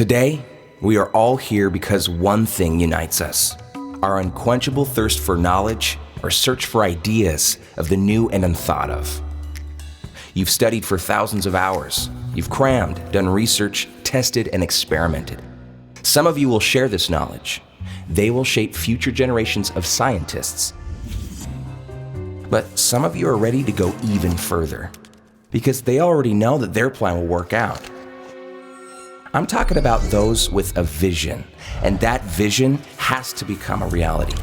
Today, we are all here because one thing unites us: our unquenchable thirst for knowledge, our search for ideas of the new and unthought of. You've studied for thousands of hours. You've crammed, done research, tested, and experimented. Some of you will share this knowledge. They will shape future generations of scientists. But some of you are ready to go even further, because they already know that their plan will work out. I'm talking about those with a vision, and that vision has to become a reality.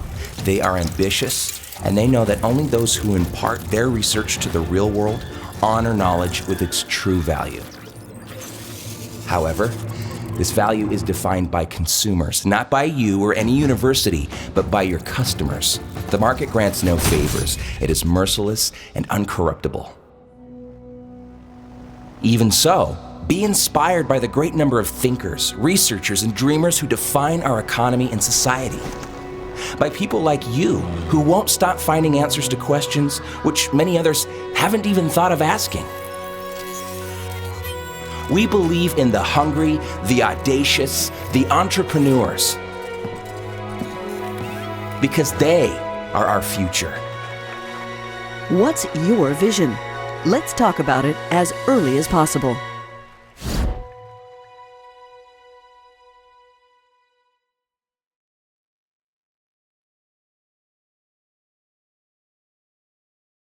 They are ambitious, and they know that only those who impart their research to the real world honor knowledge with its true value. However, this value is defined by consumers, not by you or any university, but by your customers. The market grants no favors. It is merciless and uncorruptible. Even so, be inspired by the great number of thinkers, researchers, and dreamers who define our economy and society. By people like you, who won't stop finding answers to questions which many others haven't even thought of asking. We believe in the hungry, the audacious, the entrepreneurs, because they are our future. What's your vision? Let's talk about it as early as possible.